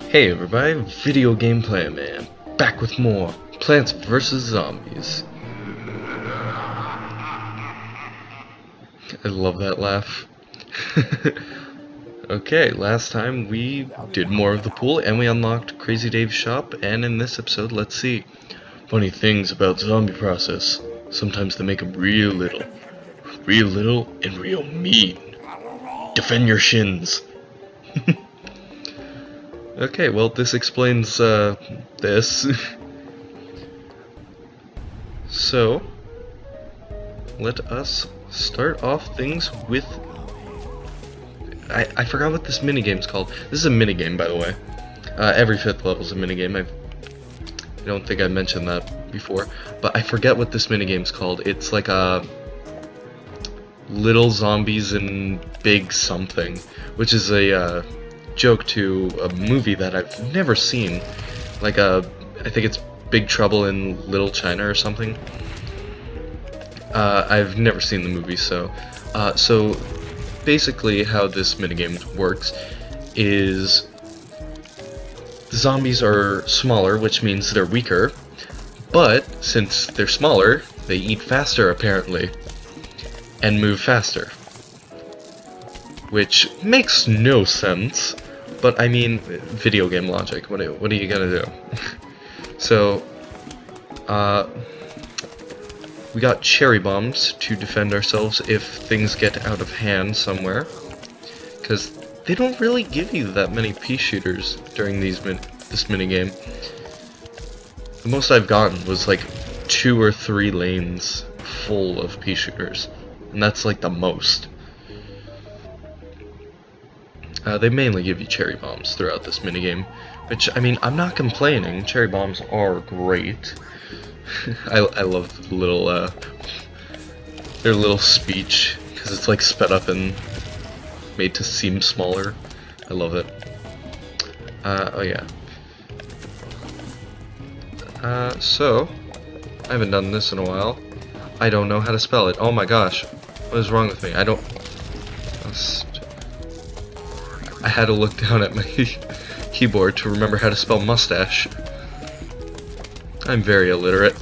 Hey everybody, Video Game Player Man, back with more Plants vs. Zombies. I love that laugh. Okay, last time we did more of the pool and we unlocked Crazy Dave's shop, and in this episode, let's see. Funny things about zombie process. Sometimes they make them real little and real mean. Defend your shins. Okay, well, this explains, this. So, let us start off things with... I forgot what this minigame's called. This is a minigame, by the way. Every 5th level's a minigame. I don't think I mentioned that before. But I forget what this minigame's called. It's like a... Little Zombies and Big Something. Which is a, joke to a movie that I've never seen. Like I think it's Big Trouble in Little China or something. I've never seen the movie, so basically how this minigame works is the zombies are smaller, which means they're weaker, but since they're smaller, they eat faster apparently, and move faster. Which makes no sense, but I mean, video game logic, what are you gonna do? So, we got cherry bombs to defend ourselves if things get out of hand somewhere, because they don't really give you that many pea shooters during this minigame. The most I've gotten was like 2 or 3 lanes full of pea shooters, and that's like the most. They mainly give you cherry bombs throughout this minigame, which, I mean, I'm not complaining. Cherry bombs are great. I love the little, their little speech, because it's like sped up and made to seem smaller. I love it. Oh yeah. So, I haven't done this in a while. I don't know how to spell it. Oh my gosh. What is wrong with me? I had to look down at my keyboard to remember how to spell mustache. I'm very illiterate.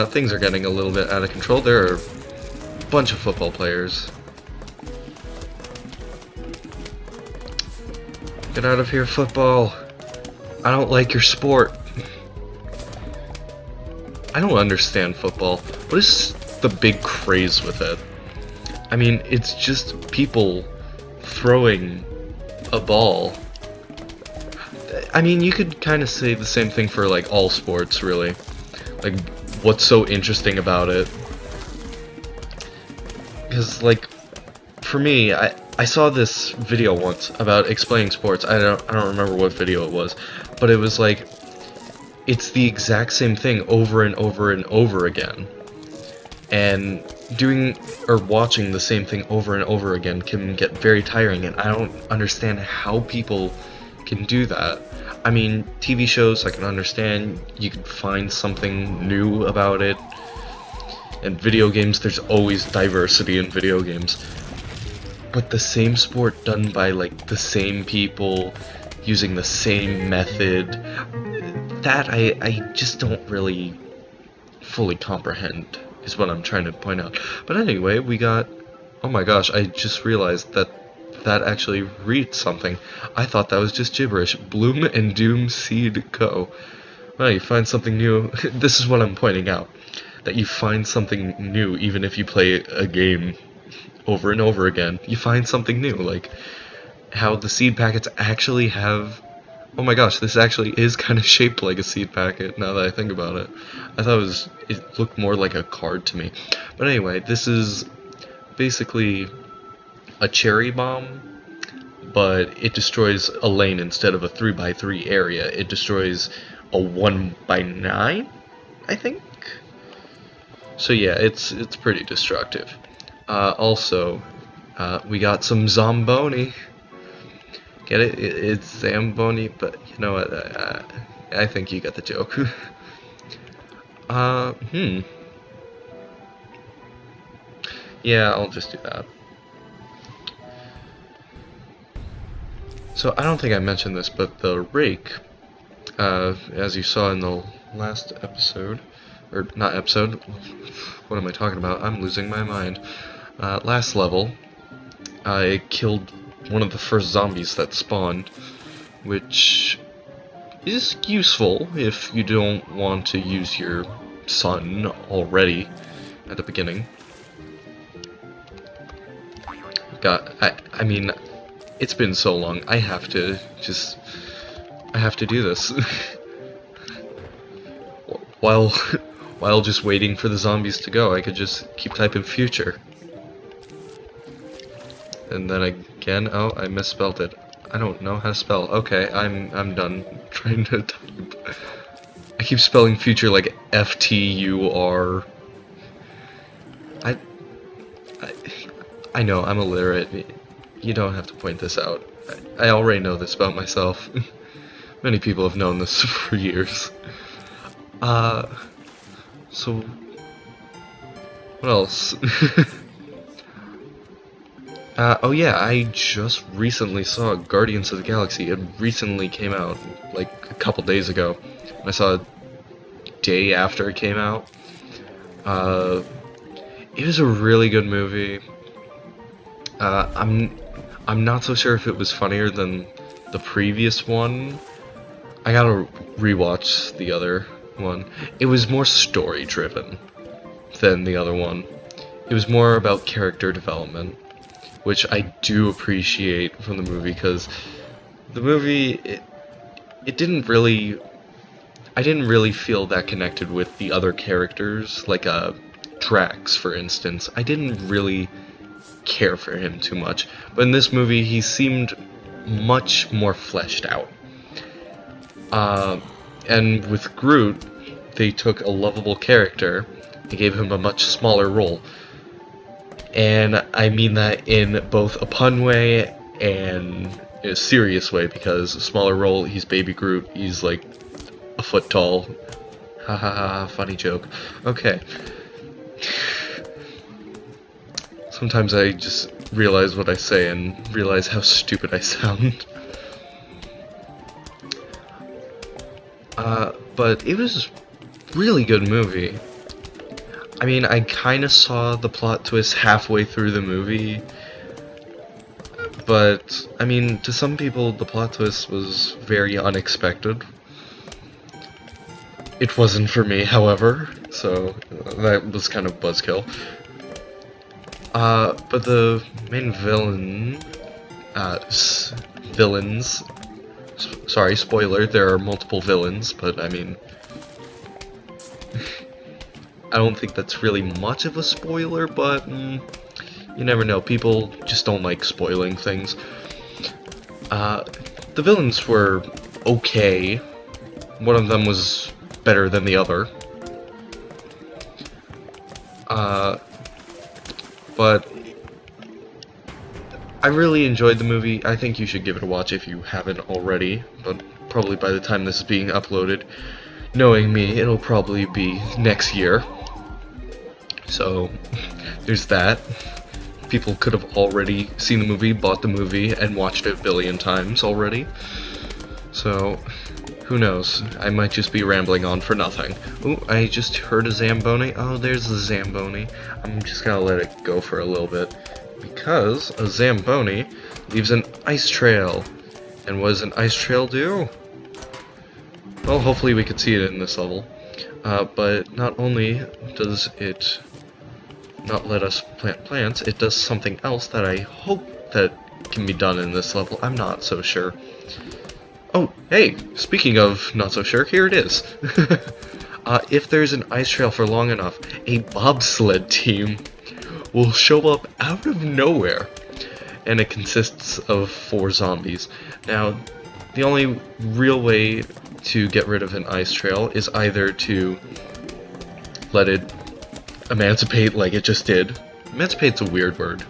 Things are getting a little bit out of control. There are a bunch of football players. Get out of here, football. I don't like your sport. I don't understand football. What is the big craze with it? I mean, it's just people throwing a ball. I mean, you could kind of say the same thing for like all sports, really. Like, what's so interesting about it? Because, like, for me, I saw this video once about explaining sports. I don't remember what video it was, but it was like, it's the exact same thing over and over and over again. And doing or watching the same thing over and over again can get very tiring, and I don't understand how people can do that. I mean, TV shows I can understand, you can find something new about it, and video games, there's always diversity in video games. But the same sport done by like the same people, using the same method, that I just don't really fully comprehend, is what I'm trying to point out. But anyway, we got... Oh my gosh, I just realized that actually reads something. I thought that was just gibberish. Bloom and Doom Seed Co. Well, you find something new. This is what I'm pointing out. That you find something new even if you play a game over and over again. You find something new, like how the seed packets actually have... Oh my gosh, this actually is kind of shaped like a seed packet, now that I think about it. I thought it looked more like a card to me. But anyway, this is basically a cherry bomb, but it destroys a lane instead of a 3x3 area. It destroys a 1x9, I think? So yeah, it's pretty destructive. Also, we got some Zomboni. Get it? It's Zamboni, but you know what? I think you get the joke. Yeah, I'll just do that. So I don't think I mentioned this, but the rake, as you saw in the last episode, or not episode, what am I talking about? I'm losing my mind. Last level, it killed one of the first zombies that spawned, which is useful if you don't want to use your sun already at the beginning. I mean, it's been so long, I have to do this. while while just waiting for the zombies to go, I could just keep typing future. And then again, oh, I misspelled it. I don't know how to spell. Okay, I'm done trying to type. I keep spelling future like F-T-U-R. I know, I'm illiterate. You don't have to point this out. I already know this about myself. Many people have known this for years. So... what else? Oh yeah, I just recently saw Guardians of the Galaxy. It recently came out, like, a couple days ago. I saw it day after it came out. It was a really good movie. I'm not so sure if it was funnier than the previous one. I gotta rewatch the other one. It was more story driven than the other one. It was more about character development, which I do appreciate from the movie, because the movie, it didn't really... I didn't really feel that connected with the other characters, like Drax, for instance. I didn't really care for him too much, but in this movie he seemed much more fleshed out. And with Groot, they took a lovable character and gave him a much smaller role. And I mean that in both a pun way and in a serious way, because a smaller role, he's Baby Groot, he's like a foot tall. Ha ha ha, funny joke. Okay. Sometimes I just realize what I say and realize how stupid I sound. But it was a really good movie. I mean, I kinda saw the plot twist halfway through the movie, but, I mean, to some people the plot twist was very unexpected. It wasn't for me, however, so that was kind of buzzkill. But the main villains, sorry, spoiler, there are multiple villains, but I mean, I don't think that's really much of a spoiler, but you never know, people just don't like spoiling things. The villains were okay. One of them was better than the other. But I really enjoyed the movie. I think you should give it a watch if you haven't already, but probably by the time this is being uploaded, knowing me, it'll probably be next year. So, there's that. People could have already seen the movie, bought the movie, and watched it a billion times already. So, who knows? I might just be rambling on for nothing. Ooh, I just heard a Zamboni. Oh, there's the Zamboni. I'm just gonna let it go for a little bit, because a Zamboni leaves an ice trail. And what does an ice trail do? Well, hopefully we could see it in this level. But not only does it not let us plant plants, it does something else that I hope that can be done in this level. I'm not so sure. Oh, hey, speaking of not so sure, here it is. If there's an ice trail for long enough, a bobsled team will show up out of nowhere, and it consists of 4 zombies. Now, the only real way to get rid of an ice trail is either to let it emancipate like it just did. Emancipate's a weird word.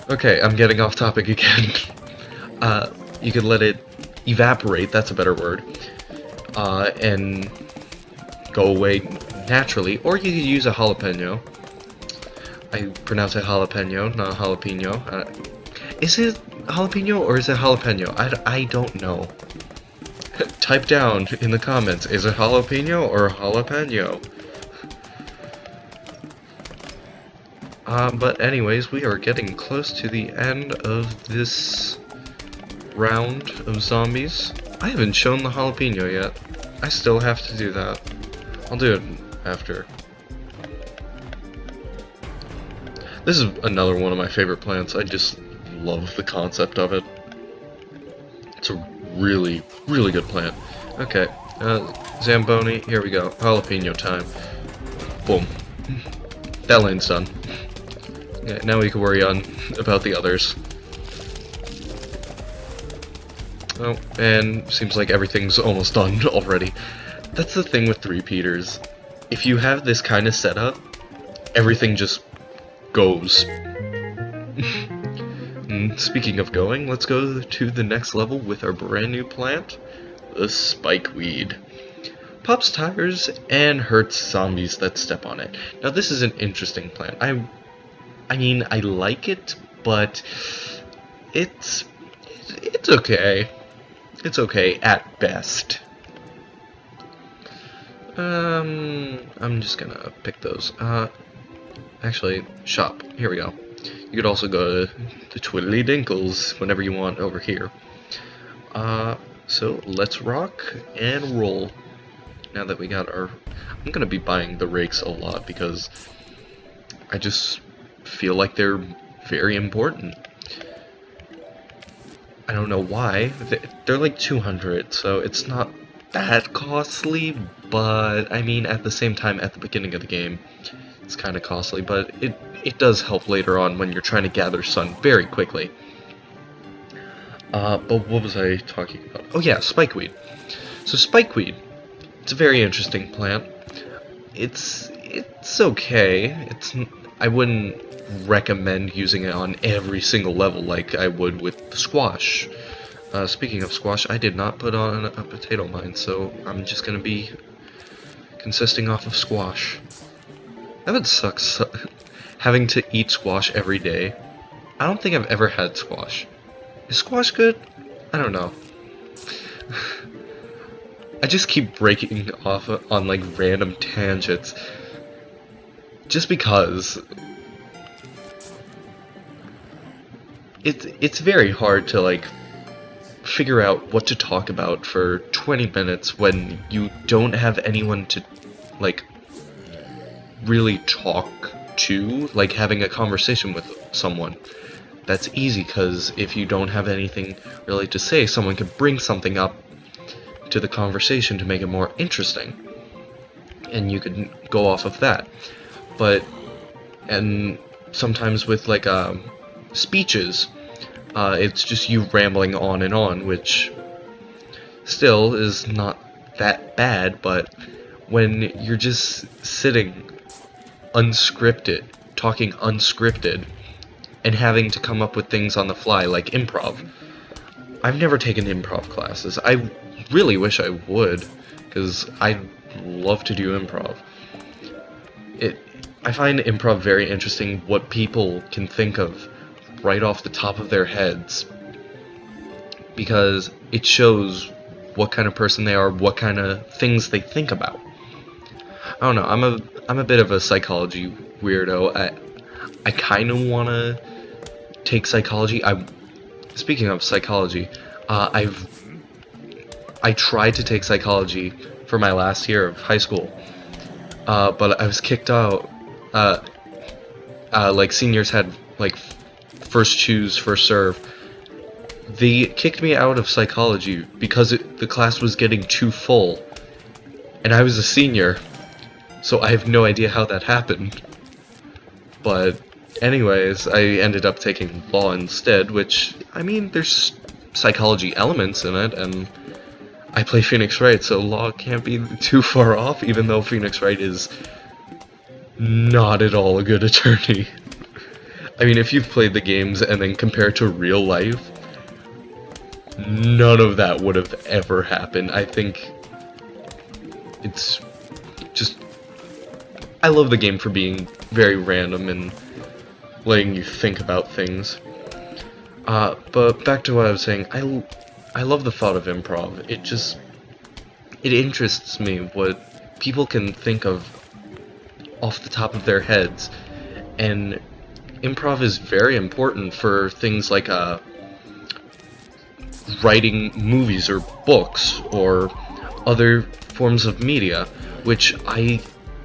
Okay, I'm getting off topic again. You could let it evaporate, that's a better word, and go away naturally, or you could use a jalapeno. I pronounce it jalapeno, not jalapeno. Is it jalapeno or is it jalapeno? I don't know. Type down in the comments, is it jalapeno or jalapeno? But anyways, we are getting close to the end of this round of zombies. I haven't shown the jalapeno yet. I still have to do that. I'll do it after. This is another one of my favorite plants. I just love the concept of it. It's a really, really good plant. Okay, Zamboni, here we go. Jalapeno time. Boom. That lane's done. Yeah, now we can worry about the others. Oh, and seems like everything's almost done already. That's the thing with repeaters. If you have this kind of setup, everything just goes. Speaking of going, let's go to the next level with our brand new plant, the spikeweed. Pops tires and hurts zombies that step on it. Now this is an interesting plant. I mean, I like it, but it's okay. It's okay at best. I'm just gonna pick those. Actually, shop. Here we go. You could also go to the Twiddly Dinkles whenever you want over here. So let's rock and roll. Now that we got our... I'm gonna be buying the rakes a lot because I just feel like they're very important. I don't know why. They're like 200, so it's not that costly, but I mean at the same time at the beginning of the game it's kind of costly, but it does help later on when you're trying to gather sun very quickly. But what was I talking about? Oh yeah, spikeweed. So spikeweed, it's a very interesting plant. It's okay. I wouldn't recommend using it on every single level like I would with squash. Speaking of squash, I did not put on a potato mine, so I'm just gonna be consisting off of squash. That would suck, having to eat squash every day. I don't think I've ever had squash. Is squash good? I don't know. I just keep breaking off on like random tangents just because it's very hard to like figure out what to talk about for 20 minutes when you don't have anyone to like really talk to, like having a conversation with someone. That's easy because if you don't have anything really to say, someone could bring something up to the conversation to make it more interesting, and you could go off of that. And sometimes with like speeches, it's just you rambling on, which still is not that bad, but when you're just sitting unscripted, talking unscripted, and having to come up with things on the fly like improv. I've never taken improv classes. I really wish I would, because I love to do improv. I find improv very interesting, what people can think of right off the top of their heads, because it shows what kind of person they are, what kind of things they think about. I don't know, I'm a bit of a psychology weirdo. I kind of want to take psychology. Speaking of psychology, I tried to take psychology for my last year of high school, but I was kicked out. Like seniors had like first choose, first serve. They kicked me out of psychology because the class was getting too full, and I was a senior, so I have no idea how that happened. But anyways, I ended up taking law instead, which, I mean, there's psychology elements in it, and I play Phoenix Wright, so law can't be too far off, even though Phoenix Wright is not at all a good attorney. I mean, if you've played the games and then compare it to real life, none of that would have ever happened. I think it's just... I love the game for being very random and letting you think about things. But back to what I was saying, I love the thought of improv. It interests me what people can think of off the top of their heads, and improv is very important for things like writing movies or books or other forms of media, which I,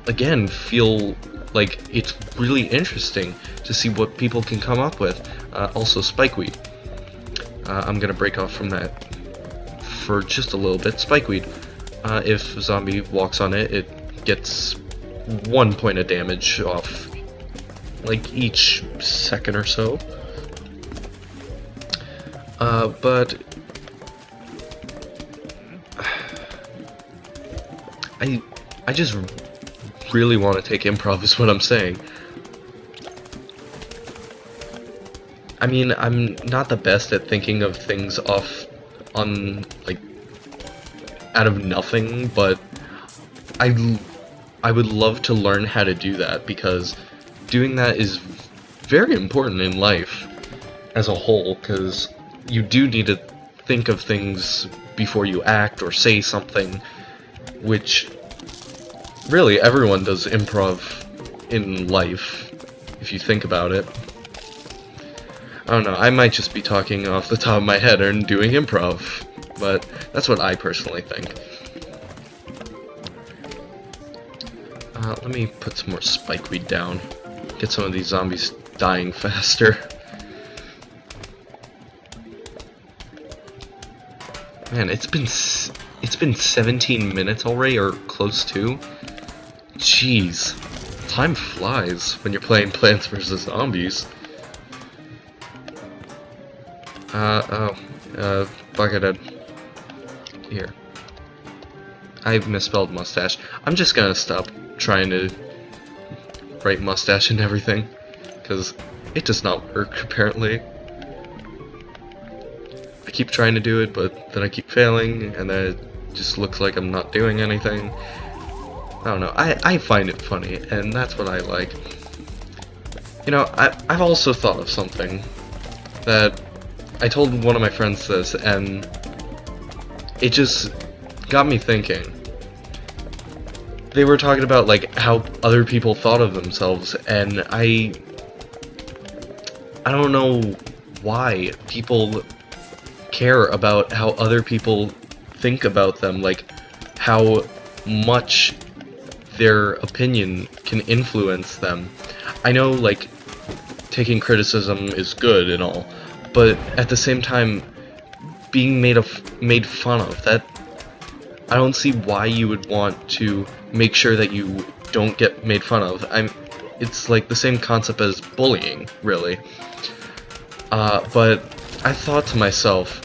again, feel like it's really interesting to see what people can come up with. Also, spikeweed. I'm gonna break off from that for just a little bit. Spikeweed. If a zombie walks on it, it gets 1 point of damage off, like, each second or so. But I just really want to take improv, is what I'm saying. I mean, I'm not the best at thinking of things on, like, out of nothing, but I would love to learn how to do that, because doing that is very important in life as a whole, because you do need to think of things before you act or say something, which really everyone does improv in life, if you think about it. I don't know, I might just be talking off the top of my head and doing improv, but that's what I personally think. Let me put some more spikeweed down, get some of these zombies dying faster. Man, it's been 17 minutes already, or close to. Jeez, time flies when you're playing Plants vs. Zombies. Buckethead. Here. I misspelled mustache. I'm just gonna stop trying to write mustache and everything, because it does not work, apparently. I keep trying to do it, but then I keep failing, and then it just looks like I'm not doing anything. I don't know, I find it funny, and that's what I like. You know, I've also thought of something that I told one of my friends this, and it just got me thinking. They were talking about, like, how other people thought of themselves, and I don't know why people care about how other people think about them, like, how much their opinion can influence them. I know, like, taking criticism is good and all, but at the same time, being made fun of, that, I don't see why you would want to make sure that you don't get made fun of. It's like the same concept as bullying, really. But I thought to myself,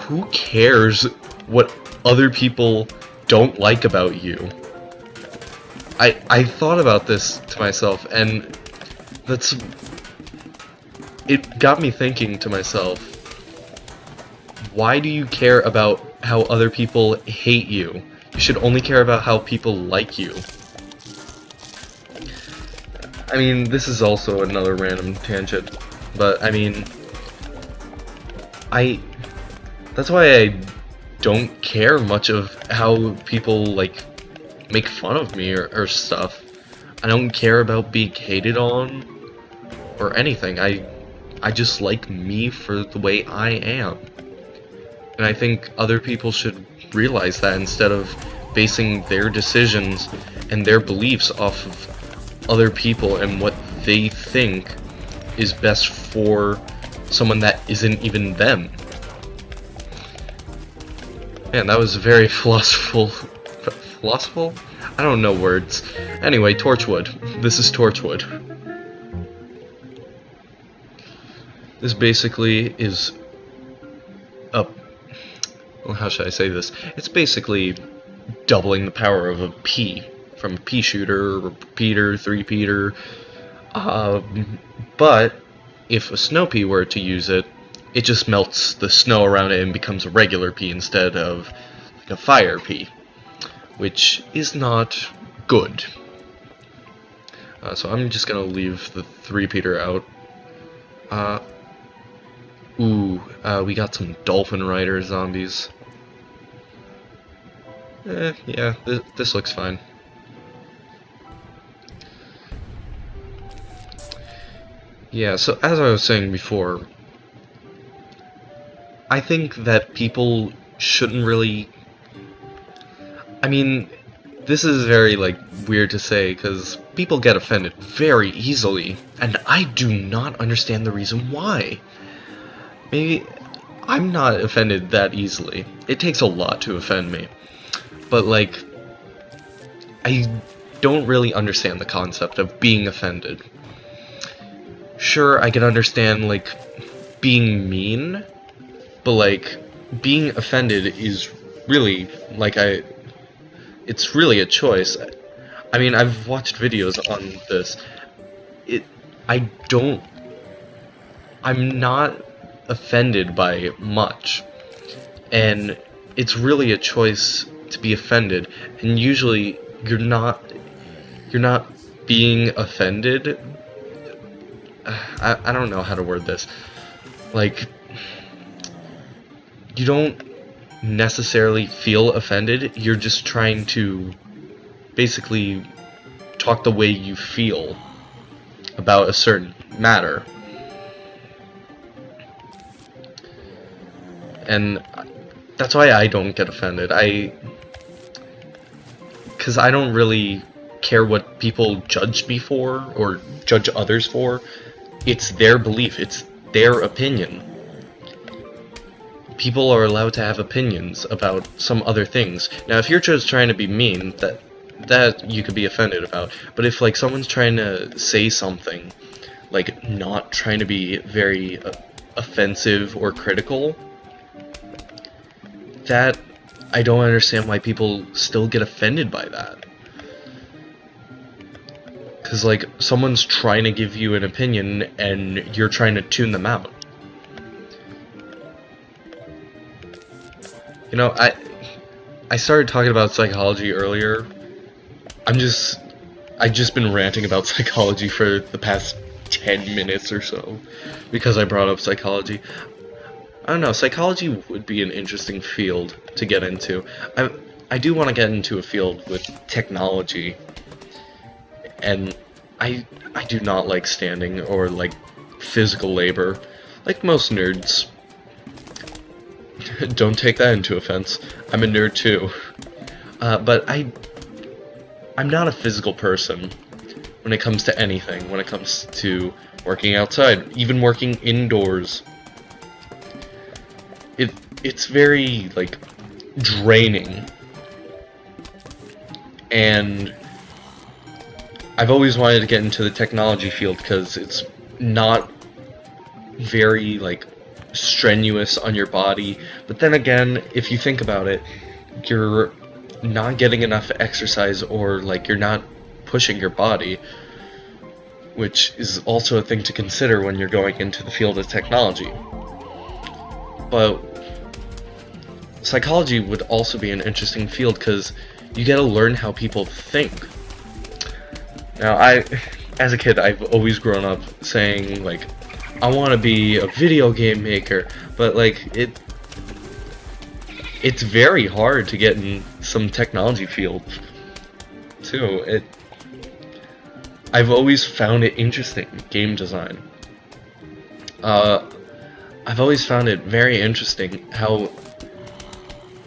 who cares what other people don't like about you? I thought about this to myself, and it got me thinking to myself, why do you care about how other people hate you? You should only care about how people like you. I mean, this is also another random tangent, but I mean, that's why I don't care much of how people, like, make fun of me or stuff. I don't care about being hated on or anything. I just like me for the way I am. And I think other people should realize that, instead of basing their decisions and their beliefs off of other people and what they think is best for someone that isn't even them. Man, that was very philosophical? I don't know words. Anyway, Torchwood. This is Torchwood. This basically is well, how should I say this? It's basically doubling the power of a pea, from a pea shooter, repeater, three-peater. But if a snow pea were to use it, it just melts the snow around it and becomes a regular pea instead of like a fire pea, which is not good. So I'm just gonna leave the three-peater out. Ooh, we got some Dolphin Rider zombies. Yeah, this looks fine. Yeah, so as I was saying before, I think that people shouldn't really... I mean, this is very, like, weird to say, because people get offended very easily, and I do not understand the reason why. Maybe I'm not offended that easily. It takes a lot to offend me. But, like, I don't really understand the concept of being offended. Sure, I can understand, like, being mean, but, like, being offended is really, like, it's really a choice. I mean, I've watched videos on this. I'm not offended by much. And it's really a choice to be offended. And usually, you're not being offended. I don't know how to word this. Like, you don't necessarily feel offended, you're just trying to basically talk the way you feel about a certain matter. And that's why I don't get offended. Because I don't really care what people judge me for or judge others for. It's their belief, it's their opinion. People are allowed to have opinions about some other things. Now, if you're just trying to be mean, that you could be offended about. But if, like, someone's trying to say something, like, not trying to be very offensive or critical, that, I don't understand why people still get offended by that. Because, like, someone's trying to give you an opinion, and you're trying to tune them out. You know, I started talking about psychology earlier. I've just been ranting about psychology for the past 10 minutes or so because I brought up psychology. I don't know, psychology would be an interesting field to get into. I do want to get into a field with technology, and I do not like standing or like physical labor, like most nerds. Don't take that into offense. I'm a nerd too. But I'm not a physical person when it comes to anything. When it comes to working outside, even working indoors. It's very, like, draining. And I've always wanted to get into the technology field because it's not very, like, strenuous on your body, but then again, if you think about it, you're not getting enough exercise, or like you're not pushing your body, which is also a thing to consider when you're going into the field of technology. But psychology would also be an interesting field because you get to learn how people think. Now, as a kid, I've always grown up saying, like, I want to be a video game maker, but like it's very hard to get in some technology field too. I've always found it interesting, game design. I've always found it very interesting how,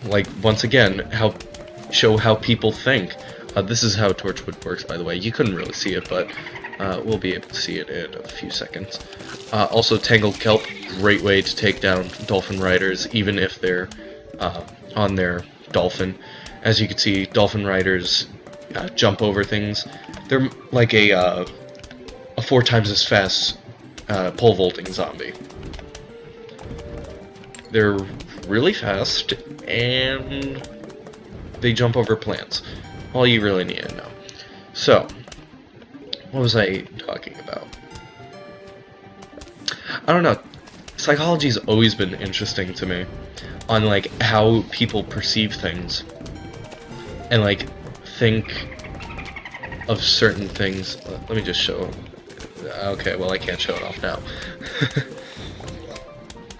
like, once again, how people think. This is how Torchwood works, by the way. You couldn't really see it, but we'll be able to see it in a few seconds. Also, Tangled Kelp, great way to take down Dolphin Riders, even if they're on their Dolphin. As you can see, Dolphin Riders jump over things. They're like a 4 times as fast pole vaulting zombie. They're really fast, and they jump over plants. All you really need to know. So, what was I talking about? I don't know. Psychology's always been interesting to me, on like how people perceive things and like think of certain things. Let me just show. Okay, well, I can't show it off now.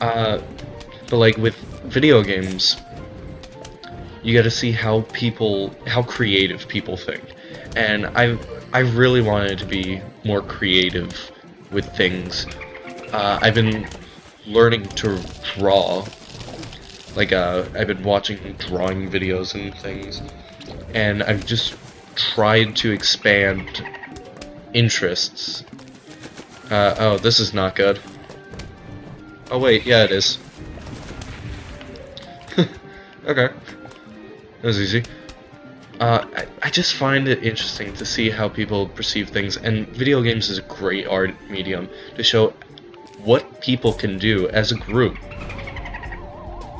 Uh, but like with video games, you got to see how creative people think, and I really wanted to be more creative with things. I've been learning to draw. Like I've been watching drawing videos and things, and I've just tried to expand interests. Oh, this is not good. Oh wait, yeah it is. Okay. That was easy. I just find it interesting to see how people perceive things, and video games is a great art medium to show what people can do as a group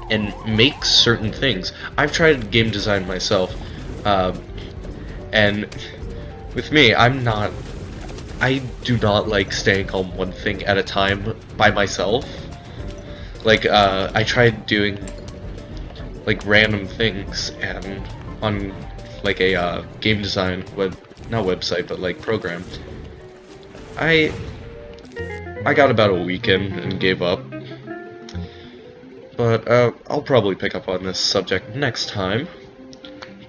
and make certain things. I've tried game design myself, and with me, I do not like staying on one thing at a time by myself. Like, I tried doing like random things and on like a game design not website, but like program. I got about a weekend and gave up. But I'll probably pick up on this subject next time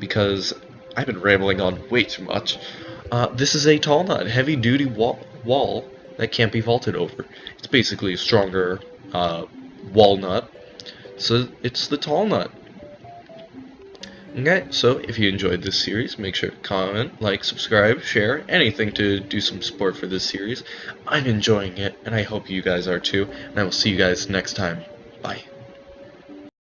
because I've been rambling on way too much. This is a tall nut, heavy-duty wall that can't be vaulted over. It's basically a stronger walnut, so it's the tall nut. Okay, so if you enjoyed this series, make sure to comment, like, subscribe, share, anything to do some support for this series. I'm enjoying it, and I hope you guys are too, and I will see you guys next time. Bye.